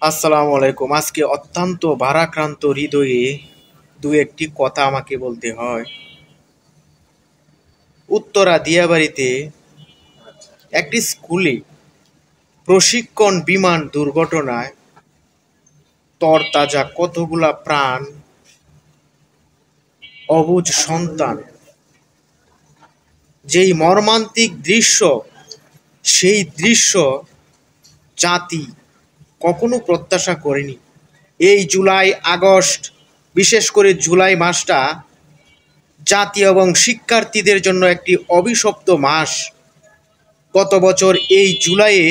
আসসালামু আলাইকুম। আজকে অত্যন্ত ভারাক্রান্ত হৃদয়ে দু একটি কথা আমাকে বলতে হয়। উত্তরা দিয়াবাড়িতে একটি স্কুলে প্রশিক্ষণ বিমান দুর্ঘটনায় তরতাজা কতগুলা প্রাণ, অবুঝ সন্তান। যেই মর্মান্তিক দৃশ্য, সেই দৃশ্য জাতি কখনো প্রত্যাশা করেনি। এই জুলাই আগস্ট, বিশেষ করে জুলাই মাসটা জাতি এবং শিক্ষার্থীদের জন্য একটি অভিশপ্ত মাস। গত বছর এই জুলাইয়ে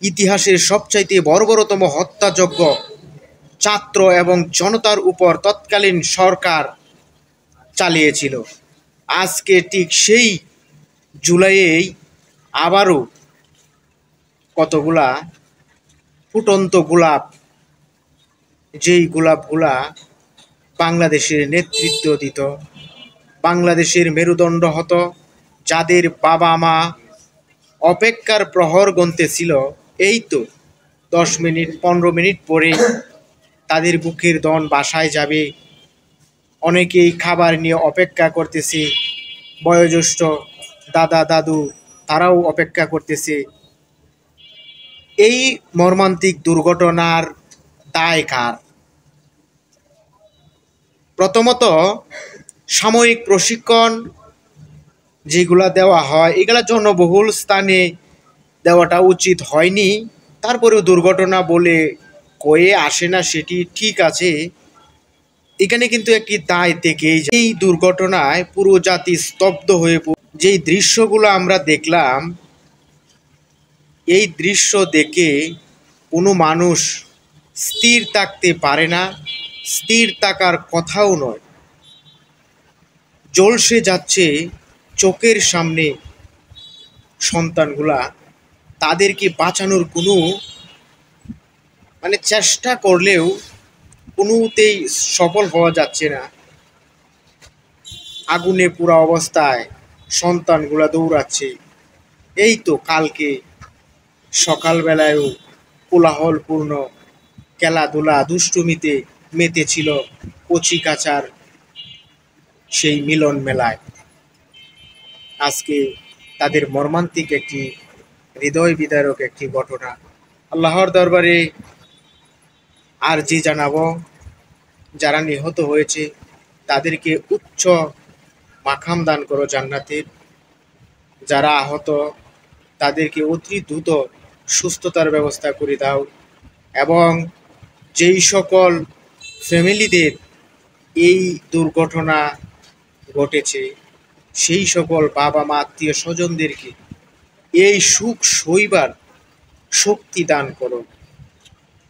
ইতিহাসের সবচাইতে বর্বরতম হত্যাযজ্ঞ ছাত্র এবং জনতার উপর তৎকালীন সরকার চালিয়েছিল। আজকে ঠিক সেই জুলাইয়েই আবারও কতগুলা ফুটন্ত গোলাপ, যেই গোলাপগুলা বাংলাদেশের নেতৃত্ব দিত, বাংলাদেশের মেরুদণ্ড হতো, যাদের বাবা মা অপেক্ষার প্রহর গুনতেছিল। এই তো 10 মিনিট 15 মিনিট পরে তাদের বুকের ধন বাসায় যাবে। অনেকেই খাবার নিয়ে অপেক্ষা করতেছে, বয়োজ্যেষ্ঠ দাদা দাদু তারাও অপেক্ষা করতেছে। এই মর্মান্তিক দুর্ঘটনার দায় কার? প্রথমত, সাময়িক প্রশিক্ষণ যেগুলা দেওয়া হয় এগুলা জনবহুল স্থানে দেওয়াটা উচিত হয়নি। তারপরেও দুর্ঘটনা বলে কয়ে আসে না, সেটি ঠিক আছে। এখানে কিন্তু একটি দায় থেকেই যায়। এই দুর্ঘটনায় পুরো জাতি স্তব্ধ হয়ে যেই দৃশ্যগুলো আমরা দেখলাম, এই দৃশ্য দেখে কোনো মানুষ স্থির থাকতে পারে না, স্থির থাকার কথাও নয়। জ্বলসে যাচ্ছে চোখের সামনে সন্তানগুলা, তাদেরকে বাঁচানোর কোনো চেষ্টা করলেও কোনোতেই সফল হওয়া যাচ্ছে না। আগুনে পুরা অবস্থায় সন্তানগুলা দৌড়াচ্ছে। এই তো কালকে সকালবেলায়ও কোলাহলপূর্ণ খেলাধুলা দুষ্টুমিতে মেতেছিল কচিকাচার সেই মিলন মেলায়। আজকে তাদের মর্মান্তিক একটি হৃদয় বিদারক একটি ঘটনা। আল্লাহর দরবারে আরজি জানাবো, যারা নিহত হয়েছে তাদেরকে উচ্চ মাকাম দান করো জান্নাতের। যারা আহত তাদেরকে অতি দ্রুত সুস্থতার ব্যবস্থা করে দাও। এবং যেই সকল ফ্যামিলিদের এই দুর্ঘটনা ঘটেছে সেই সকল বাবা মা আত্মীয় স্বজনদেরকে এই সুখ সইবার শক্তি দান করো।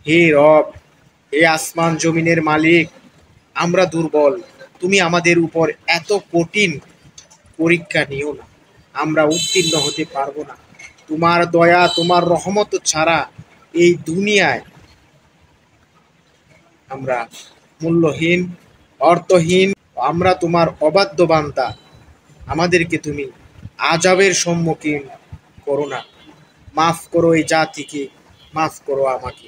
হে রব, হে আসমান জমিনের মালিক, আমরা দুর্বল, তুমি আমাদের উপর এত কঠিন পরীক্ষা নিও না, আমরা উত্তীর্ণ হতে পারবো না। তোমার দয়া, তোমার রহমত ছাড়া এই দুনিয়ায় আমরা মূল্যহীন, অর্থহীন। আমরা তোমার অবাধ্য বান্দা, আমাদেরকে তুমি আযাবের সম্মুখীন করো না। মাফ করো এই জাতিকে, মাফ করো আমাকে।